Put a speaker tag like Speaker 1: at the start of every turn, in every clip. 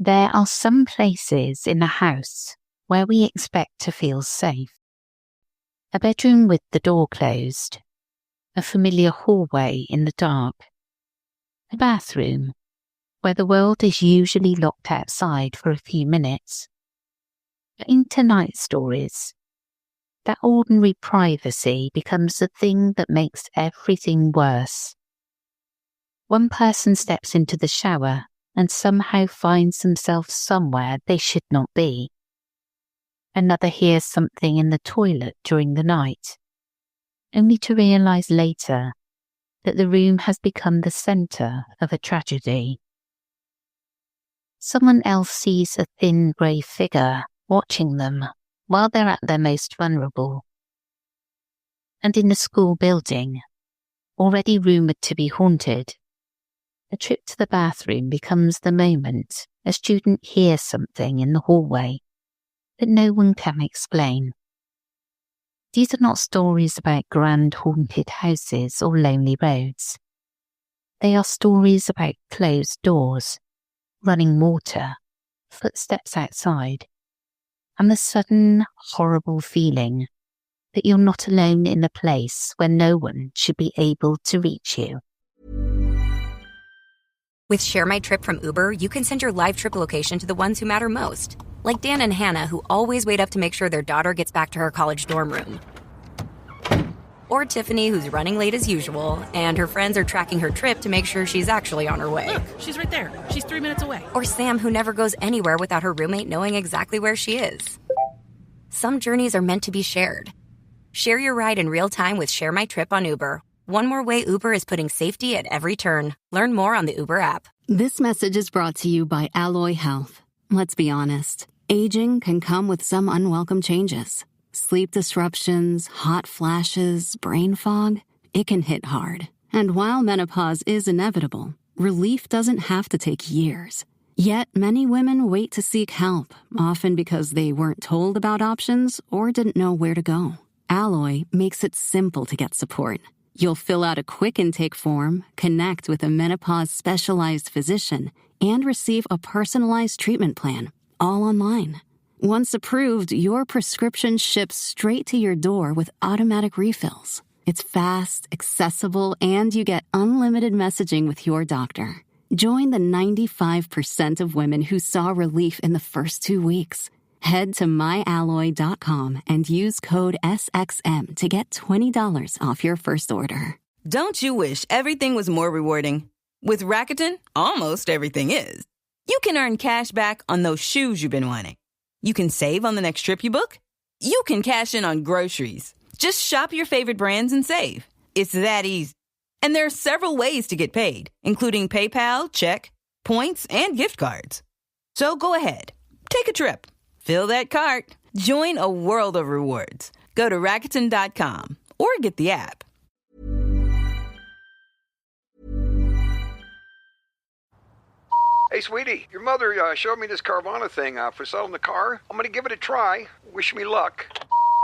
Speaker 1: There are some places in a house where we expect to feel safe. A bedroom with the door closed, a familiar hallway in the dark, a bathroom where the world is usually locked outside for a few minutes. But in tonight's stories, that ordinary privacy becomes the thing that makes everything worse. One person steps into the shower and somehow finds themselves somewhere they should not be. Another hears something in the toilet during the night, only to realise later that the room has become the centre of a tragedy. Someone else sees a thin grey figure watching them while they're at their most vulnerable. And in the school building, already rumoured to be haunted, a trip to the bathroom becomes the moment a student hears something in the hallway that no one can explain. These are not stories about grand haunted houses or lonely roads. They are stories about closed doors, running water, footsteps outside, and the sudden, horrible feeling that you're not alone in a place where no one should be able to reach you.
Speaker 2: With Share My Trip from Uber, you can send your live trip location to the ones who matter most. Like Dan and Hannah, who always wait up to make sure their daughter gets back to her college dorm room. Or Tiffany, who's running late as usual, and her friends are tracking her trip to make sure she's actually on her way.
Speaker 3: Look, she's right there. She's 3 minutes away.
Speaker 2: Or Sam, who never goes anywhere without her roommate knowing exactly where she is. Some journeys are meant to be shared. Share your ride in real time with Share My Trip on Uber. One more way Uber is putting safety at every turn. Learn more on the Uber app.
Speaker 4: This message is brought to you by Alloy Health. Let's be honest. Aging can come with some unwelcome changes. Sleep disruptions, hot flashes, brain fog. It can hit hard. And while menopause is inevitable, relief doesn't have to take years. Yet many women wait to seek help, often because they weren't told about options or didn't know where to go. Alloy makes it simple to get support. You'll fill out a quick intake form, connect with a menopause-specialized physician, and receive a personalized treatment plan, all online. Once approved, your prescription ships straight to your door with automatic refills. It's fast, accessible, and you get unlimited messaging with your doctor. Join the 95% of women who saw relief in the first 2 weeks. Head to myalloy.com and use code SXM to get $20 off your first order.
Speaker 5: Don't you wish everything was more rewarding? With Rakuten, almost everything is. You can earn cash back on those shoes you've been wanting. You can save on the next trip you book. You can cash in on groceries. Just shop your favorite brands and save. It's that easy. And there are several ways to get paid, including PayPal, check, points, and gift cards. So go ahead. Take a trip. Fill that cart. Join a world of rewards. Go to Rakuten.com or get the app.
Speaker 6: Hey, sweetie, your mother showed me this Carvana thing for selling the car. I'm going to give it a try. Wish me luck.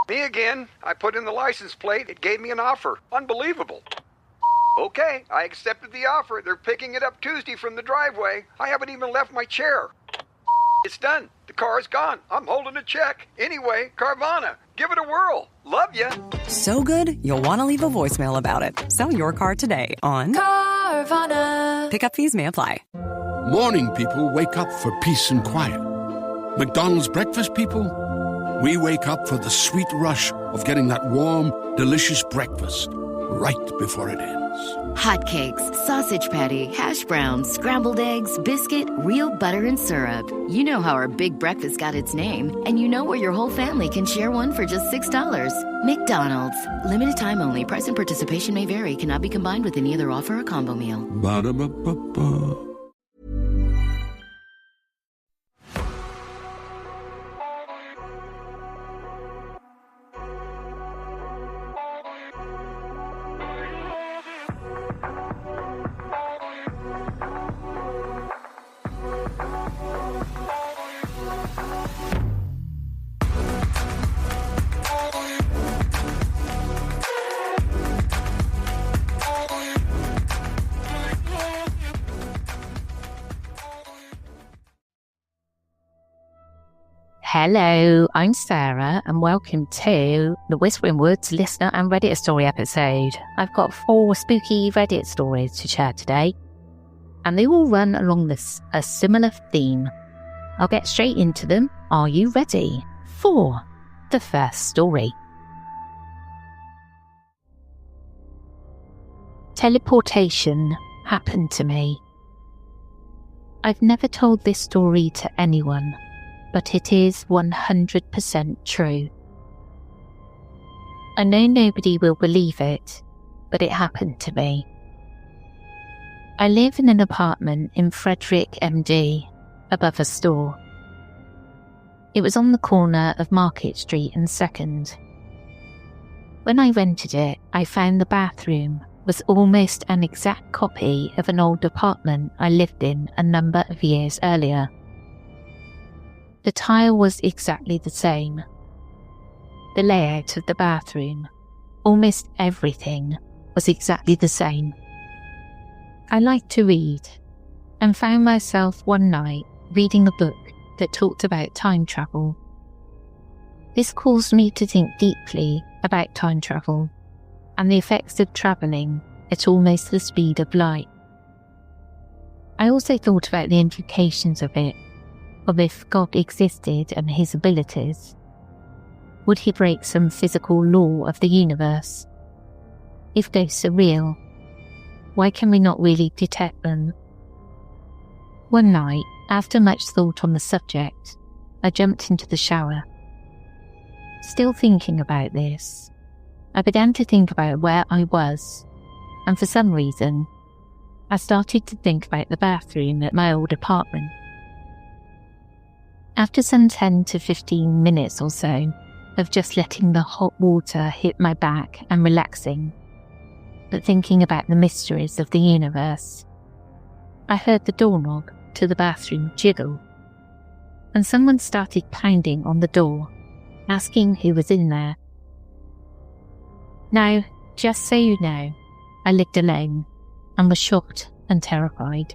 Speaker 6: Me again. I put in the license plate. It gave me an offer. Unbelievable. Okay, I accepted the offer. They're picking it up Tuesday from the driveway. I haven't even left my chair. It's done. The car's gone. I'm holding a check. Anyway, Carvana, give it a whirl. Love ya.
Speaker 7: So good, you'll want to leave a voicemail about it. Sell your car today on
Speaker 8: Carvana.
Speaker 7: Pickup fees may apply.
Speaker 9: Morning people wake up for peace and quiet. McDonald's breakfast people, we wake up for the sweet rush of getting that warm, delicious breakfast right before it ends.
Speaker 10: Hotcakes, sausage patty, hash browns, scrambled eggs, biscuit, real butter and syrup. You know how our big breakfast got its name, and you know where your whole family can share one for just $6. McDonald's. Limited time only. Price and participation may vary. Cannot be combined with any other offer or combo meal.
Speaker 9: Ba-da-ba-ba-ba.
Speaker 1: Hello, I'm Sarah and welcome to the Whispering Woods listener and Reddit story episode. I've got 4 spooky Reddit stories to share today, and they all run along a similar theme. I'll get straight into them. Are you ready for the first story? Teleportation happened to me. I've never told this story to anyone, but it is 100% true. I know nobody will believe it, but it happened to me. I live in an apartment in Frederick, MD, above a store. It was on the corner of Market Street and 2nd. When I rented it, I found the bathroom was almost an exact copy of an old apartment I lived in a number of years earlier. The tile was exactly the same. The layout of the bathroom, almost everything, was exactly the same. I liked to read, and found myself one night reading a book that talked about time travel. This caused me to think deeply about time travel and the effects of travelling at almost the speed of light. I also thought about the implications of it, of if God existed and his abilities. Would he break some physical law of the universe? If ghosts are real, why can we not really detect them? One night, after much thought on the subject, I jumped into the shower. Still thinking about this, I began to think about where I was, and for some reason, I started to think about the bathroom at my old apartment. After some 10 to 15 minutes or so of just letting the hot water hit my back and relaxing, but thinking about the mysteries of the universe, I heard the doorknob to the bathroom jiggle, and someone started pounding on the door, asking who was in there. Now, just so you know, I lived alone and was shocked and terrified.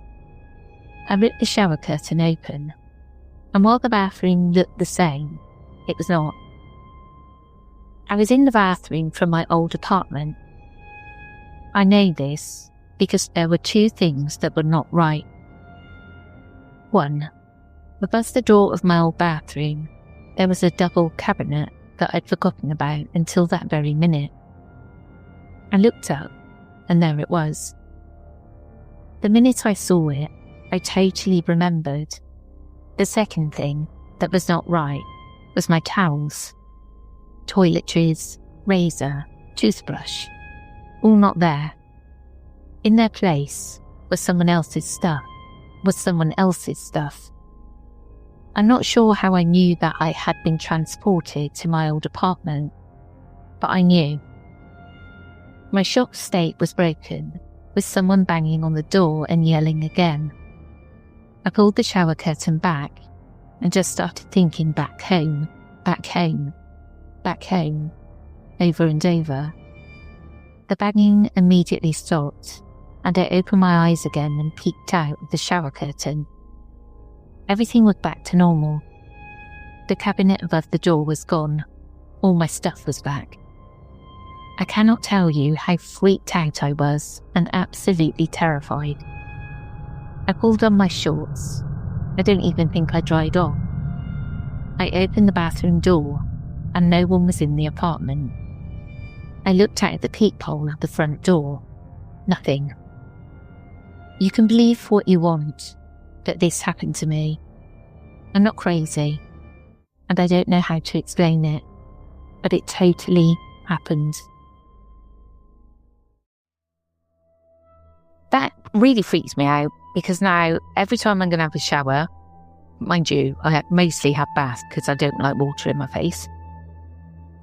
Speaker 1: I ripped the shower curtain open, and while the bathroom looked the same, it was not. I was in the bathroom from my old apartment. I know this because there were 2 things that were not right. 1, above the door of my old bathroom, there was a double cabinet that I'd forgotten about until that very minute. I looked up, and there it was. The minute I saw it, I totally remembered. The second thing that was not right was my towels, toiletries, razor, toothbrush, all not there. In their place was someone else's stuff. I'm not sure how I knew that I had been transported to my old apartment, but I knew. My shocked state was broken, with someone banging on the door and yelling again. I pulled the shower curtain back and just started thinking back home, over and over. The banging immediately stopped, and I opened my eyes again and peeked out of the shower curtain. Everything was back to normal. The cabinet above the door was gone. All my stuff was back. I cannot tell you how freaked out I was and absolutely terrified. I pulled on my shorts. I don't even think I dried off. I opened the bathroom door and no one was in the apartment. I looked out the peephole of the front door. Nothing. You can believe what you want, but this happened to me. I'm not crazy, and I don't know how to explain it, but it totally happened. That really freaks me out, because now every time I'm going to have a shower, mind you, I mostly have baths because I don't like water in my face,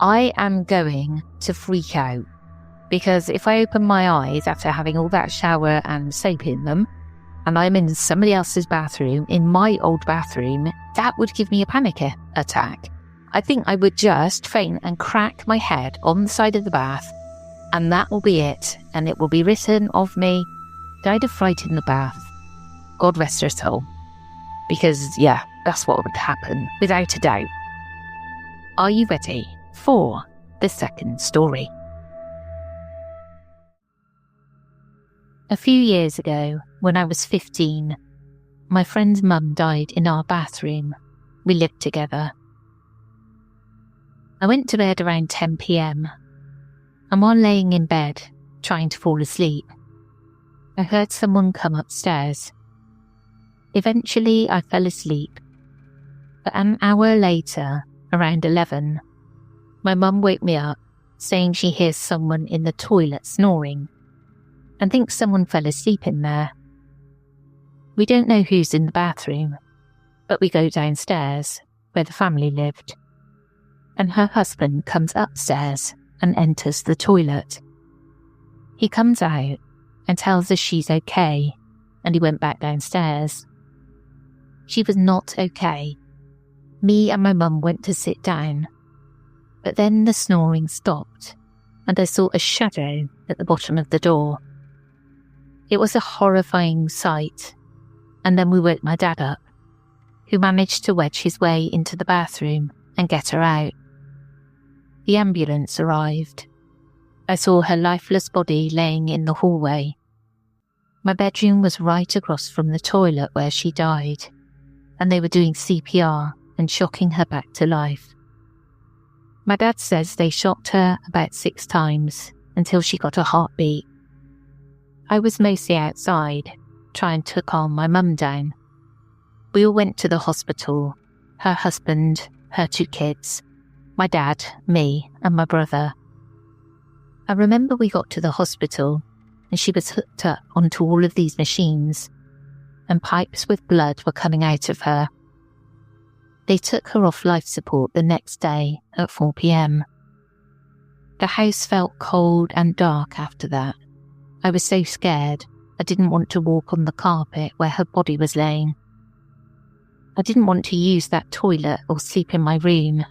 Speaker 1: I am going to freak out, because if I open my eyes after having all that shower and soap in them, and I'm in somebody else's bathroom, in my old bathroom, that would give me a panic attack. I think I would just faint and crack my head on the side of the bath, and that will be it, and it will be written of me, died of fright in the bath. God rest her soul. Because, yeah, that's what would happen, without a doubt. Are you ready for the second story? A few years ago, when I was 15, my friend's mum died in our bathroom. We lived together. I went to bed around 10 p.m, and while laying in bed, trying to fall asleep, I heard someone come upstairs. Eventually, I fell asleep, but an hour later, around 11, my mum woke me up, saying she hears someone in the toilet snoring, and thinks someone fell asleep in there. We don't know who's in the bathroom, but we go downstairs, where the family lived, and her husband comes upstairs and enters the toilet. He comes out and tells us she's okay, and he went back downstairs. She was not okay. Me and my mum went to sit down, but then the snoring stopped, and I saw a shadow at the bottom of the door. It was a horrifying sight, and then we woke my dad up, who managed to wedge his way into the bathroom and get her out. The ambulance arrived. I saw her lifeless body laying in the hallway. My bedroom was right across from the toilet where she died, and they were doing CPR and shocking her back to life. My dad says they shocked her about 6 times until she got a heartbeat. I was mostly outside, trying to calm my mum down. We all went to the hospital, her husband, her 2 kids, my dad, me, and my brother. I remember we got to the hospital and she was hooked up onto all of these machines, and pipes with blood were coming out of her. They took her off life support the next day at 4 p.m. The house felt cold and dark after that. I was so scared, I didn't want to walk on the carpet where her body was laying. I didn't want to use that toilet or sleep in my room.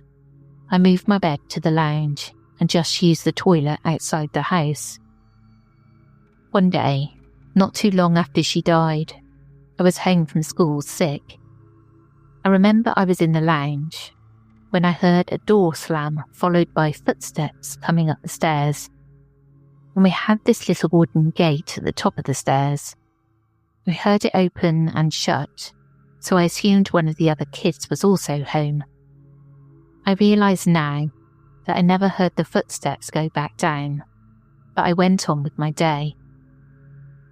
Speaker 1: I moved my bed to the lounge and just used the toilet outside the house. One day, not too long after she died, I was home from school sick. I remember I was in the lounge when I heard a door slam followed by footsteps coming up the stairs. And we had this little wooden gate at the top of the stairs. We heard it open and shut, so I assumed one of the other kids was also home. I realise now that I never heard the footsteps go back down, but I went on with my day.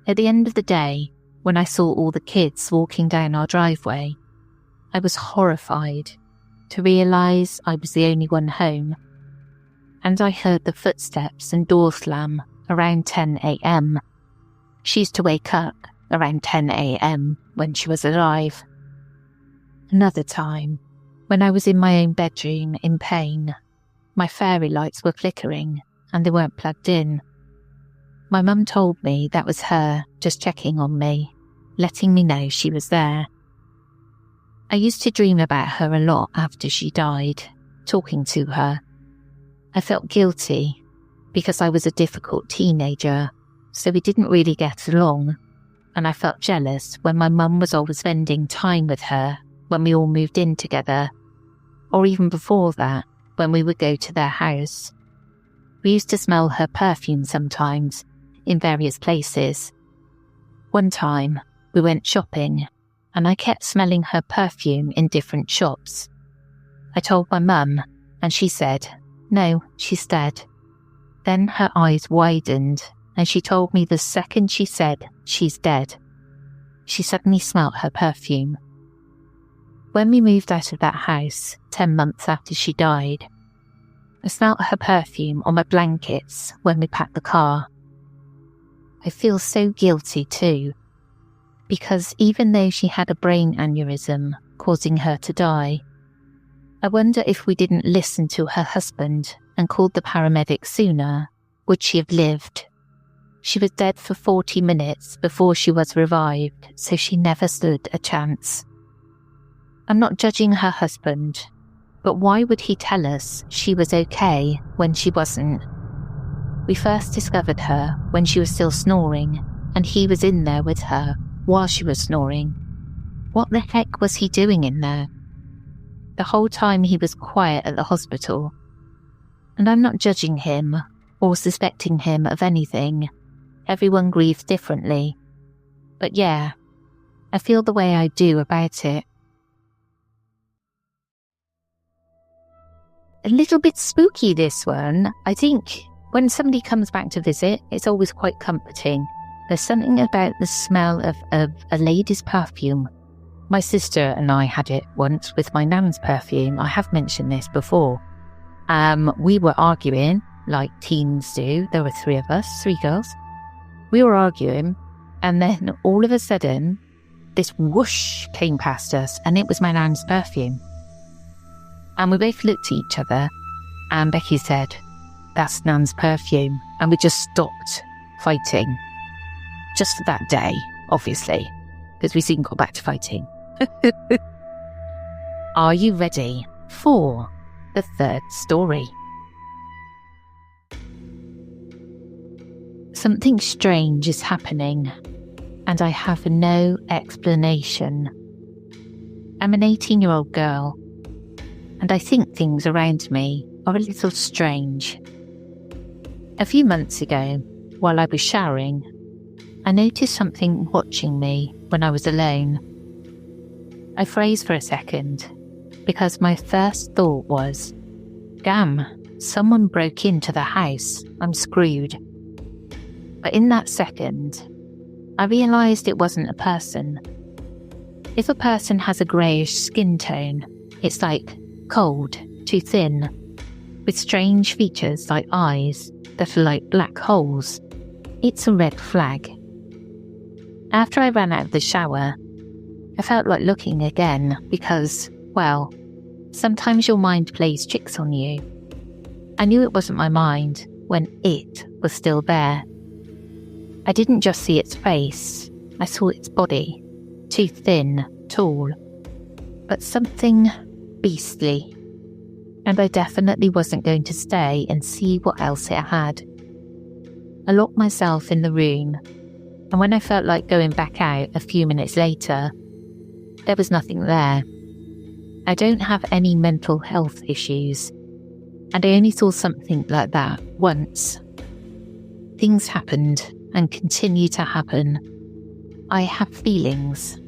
Speaker 1: At the end of the day, when I saw all the kids walking down our driveway, I was horrified to realise I was the only one home, and I heard the footsteps and door slam around 10 a.m. She used to wake up around 10 a.m. when she was alive. Another time, when I was in my own bedroom in pain, my fairy lights were flickering and they weren't plugged in. My mum told me that was her just checking on me, letting me know she was there. I used to dream about her a lot after she died, talking to her. I felt guilty because I was a difficult teenager, so we didn't really get along, and I felt jealous when my mum was always spending time with her when we all moved in together, or even before that, when we would go to their house. We used to smell her perfume sometimes, in various places. One time, we went shopping, and I kept smelling her perfume in different shops. I told my mum, and she said, "No, she's dead." Then her eyes widened, and she told me the second she said, "She's dead," she suddenly smelt her perfume. When we moved out of that house, 10 months after she died, I smelt her perfume on my blankets when we packed the car. I feel so guilty too, because even though she had a brain aneurysm causing her to die, I wonder if we didn't listen to her husband and called the paramedics sooner, would she have lived? She was dead for 40 minutes before she was revived, so she never stood a chance. I'm not judging her husband, but why would he tell us she was okay when she wasn't? We first discovered her when she was still snoring, and he was in there with her while she was snoring. What the heck was he doing in there? the whole time he was quiet at the hospital. And I'm not judging him or suspecting him of anything. Everyone grieves differently. But yeah, I feel the way I do about it. A little bit spooky, this one. I think when somebody comes back to visit, it's always quite comforting. There's something about the smell of a lady's perfume. My sister and I had it once with my nan's perfume. I have mentioned this before. We were arguing, like teens do. There were 3 of us, 3 girls. We were arguing, and then all of a sudden, this whoosh came past us, and it was my nan's perfume. And we both looked at each other, and Becky said, "That's Nan's perfume." And we just stopped fighting. Just for that day, obviously, because we soon got back to fighting. Are you ready for the 3rd story? Something strange is happening, and I have no explanation. I'm an 18-year-old girl, and I think things around me are a little strange. A few months ago, while I was showering, I noticed something watching me when I was alone. I froze for a second, because my first thought was, damn, someone broke into the house, I'm screwed. But in that second, I realised it wasn't a person. If a person has a greyish skin tone, it's like cold, too thin, with strange features like eyes that are like black holes. It's a red flag. After I ran out of the shower, I felt like looking again because, well, sometimes your mind plays tricks on you. I knew it wasn't my mind when it was still there. I didn't just see its face, I saw its body, too thin, tall, but something beastly. And I definitely wasn't going to stay and see what else it had. I locked myself in the room, and when I felt like going back out a few minutes later, there was nothing there. I don't have any mental health issues, and I only saw something like that once. Things happened and continue to happen. I have feelings.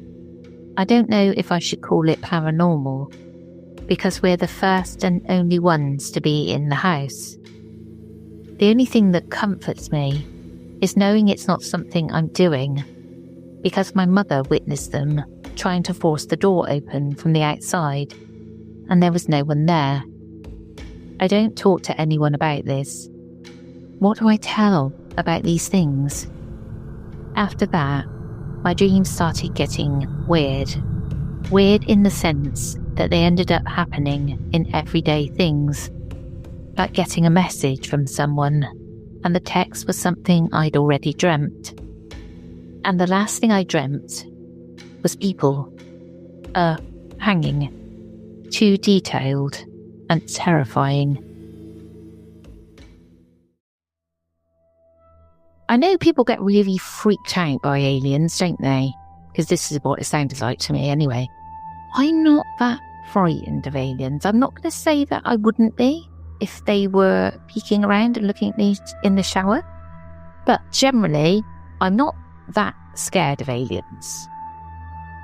Speaker 1: I don't know if I should call it paranormal, because we're the first and only ones to be in the house. The only thing that comforts me is knowing it's not something I'm doing, because my mother witnessed them trying to force the door open from the outside, and there was no one there. I don't talk to anyone about this. What do I tell about these things? After that, my dreams started getting weird. Weird in the sense that they ended up happening in everyday things, like getting a message from someone, and the text was something I'd already dreamt. And the last thing I dreamt was people, hanging. Too detailed and terrifying. I know people get really freaked out by aliens, don't they? Because this is what it sounded like to me anyway. I'm not that frightened of aliens. I'm not going to say that I wouldn't be if they were peeking around and looking at me in the shower. But generally, I'm not that scared of aliens.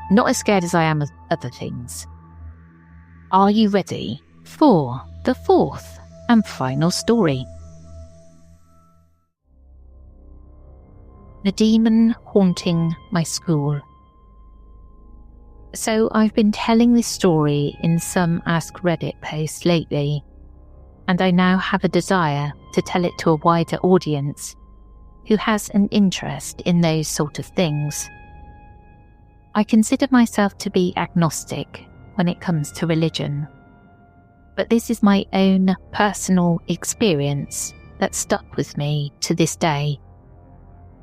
Speaker 1: Not as scared as I am of other things. Are you ready for the 4th and final story? The demon haunting my school. So I've been telling this story in some Ask Reddit posts lately, and I now have a desire to tell it to a wider audience who has an interest in those sort of things. I consider myself to be agnostic when it comes to religion, but this is my own personal experience that stuck with me to this day,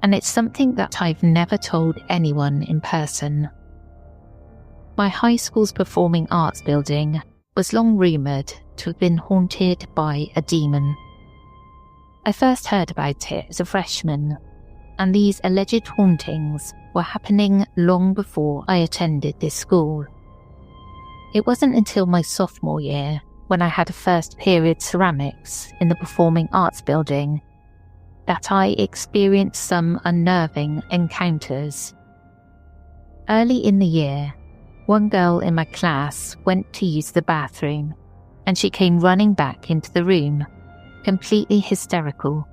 Speaker 1: and it's something that I've never told anyone in person. My high school's performing arts building was long rumoured to have been haunted by a demon. I first heard about it as a freshman, and these alleged hauntings were happening long before I attended this school. It wasn't until my sophomore year, when I had a first period ceramics in the Performing Arts building, that I experienced some unnerving encounters. Early in the year, one girl in my class went to use the bathroom, and she came running back into the room, completely hysterical.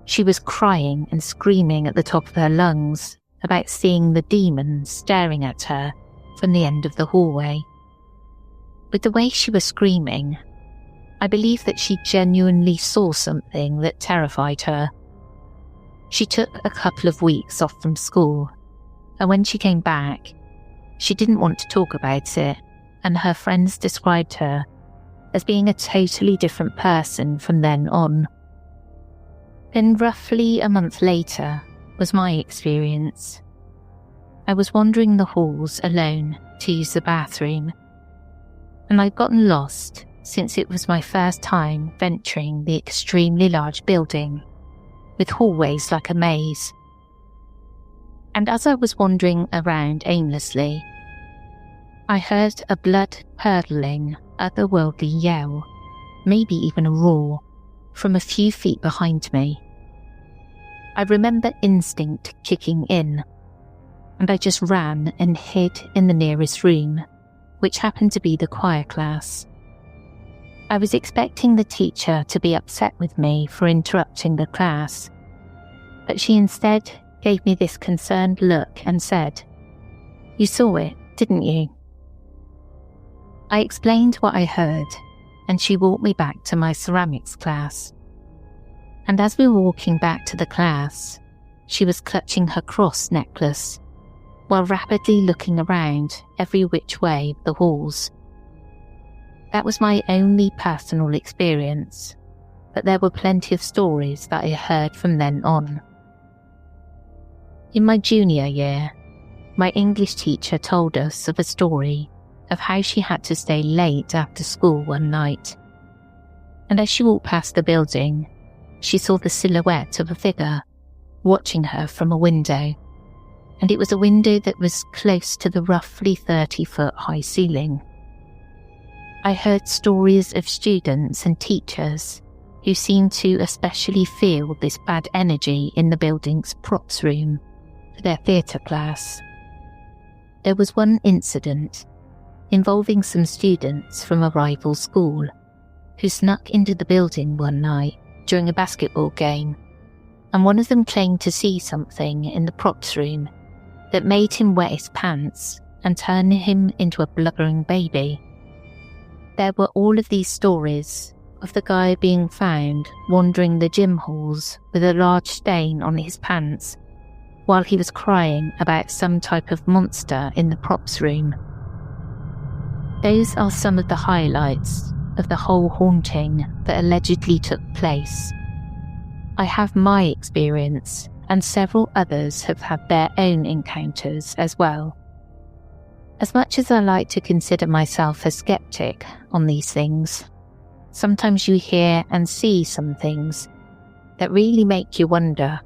Speaker 1: She was crying and screaming at the top of her lungs about seeing the demon staring at her from the end of the hallway. With the way she was screaming, I believe that she genuinely saw something that terrified her. She took a couple of weeks off from school, and when she came back, she didn't want to talk about it, and her friends described her as being a totally different person from then on. Then roughly a month later was my experience. I was wandering the halls alone to use the bathroom, and I'd gotten lost since it was my first time venturing the extremely large building, with hallways like a maze. And as I was wandering around aimlessly, I heard a blood-curdling, otherworldly yell, maybe even a roar, from a few feet behind me. I remember instinct kicking in, and I just ran and hid in the nearest room, which happened to be the choir class. I was expecting the teacher to be upset with me for interrupting the class, but she instead gave me this concerned look and said, "You saw it, didn't you?" I explained what I heard, and she walked me back to my ceramics class. And as we were walking back to the class, she was clutching her cross necklace, while rapidly looking around every which way of the halls. That was my only personal experience, but there were plenty of stories that I heard from then on. In my junior year, my English teacher told us of a story of how she had to stay late after school one night. And as she walked past the building, she saw the silhouette of a figure watching her from a window, and it was a window that was close to the roughly 30-foot high ceiling. I heard stories of students and teachers who seemed to especially feel this bad energy in the building's props room for their theatre class. There was one incident involving some students from a rival school who snuck into the building one night during a basketball game, and one of them claimed to see something in the props room that made him wet his pants and turn him into a blubbering baby. There were all of these stories of the guy being found wandering the gym halls with a large stain on his pants while he was crying about some type of monster in the props room. Those are some of the highlights of the whole haunting that allegedly took place. I have my experience, and several others have had their own encounters as well. As much as I like to consider myself a skeptic on these things, sometimes you hear and see some things that really make you wonder.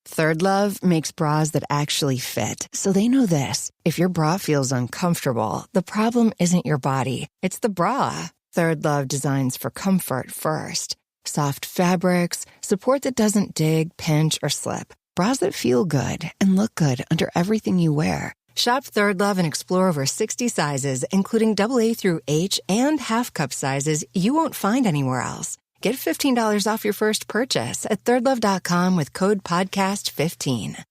Speaker 11: Third Love makes bras that actually fit, so they know this. If your bra feels uncomfortable, the problem isn't your body, it's the bra. Third Love designs for comfort first. Soft fabrics, support that doesn't dig, pinch, or slip. Bras that feel good and look good under everything you wear. Shop Third Love and explore over 60 sizes, including AA through H and half-cup sizes you won't find anywhere else. Get $15 off your first purchase at thirdlove.com with code PODCAST15.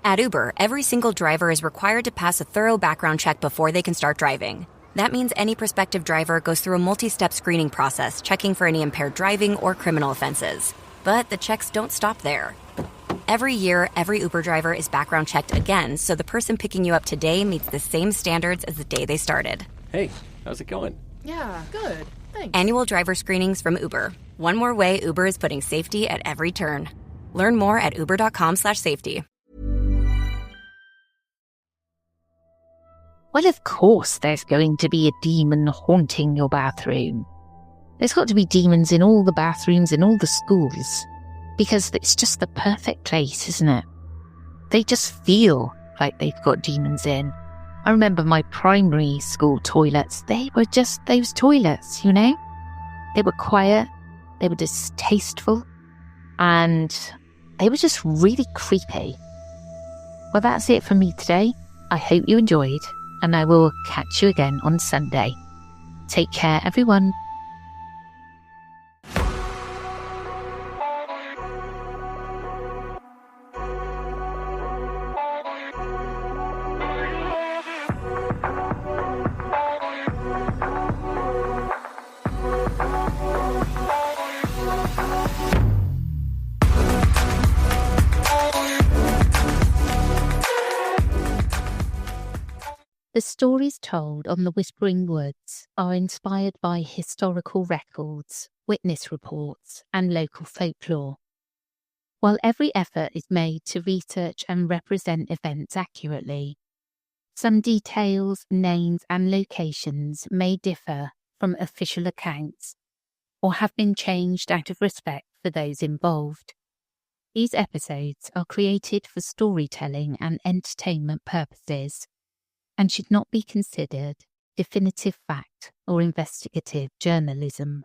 Speaker 2: At Uber, every single driver is required to pass a thorough background check before they can start driving. That means any prospective driver goes through a multi-step screening process, checking for any impaired driving or criminal offenses. But the checks don't stop there. Every year, every Uber driver is background checked again, so the person picking you up today meets the same standards as the day they started.
Speaker 12: Hey, how's it going?
Speaker 3: Yeah, good. Thanks.
Speaker 2: Annual driver screenings from Uber. One more way Uber is putting safety at every turn. Learn more at uber.com/safety.
Speaker 1: Well, of course there's going to be a demon haunting your bathroom. There's got to be demons in all the bathrooms in all the schools, because it's just the perfect place, isn't it? They just feel like they've got demons in. I remember my primary school toilets, they were just those toilets, you know? They were quiet, they were distasteful, and they were just really creepy. Well, that's it for me today. I hope you enjoyed, and I will catch you again on Sunday. Take care, everyone. The stories told on the Whispering Woods are inspired by historical records, witness reports, and local folklore. While every effort is made to research and represent events accurately, some details, names, and locations may differ from official accounts or have been changed out of respect for those involved. These episodes are created for storytelling and entertainment purposes and should not be considered definitive fact or investigative journalism.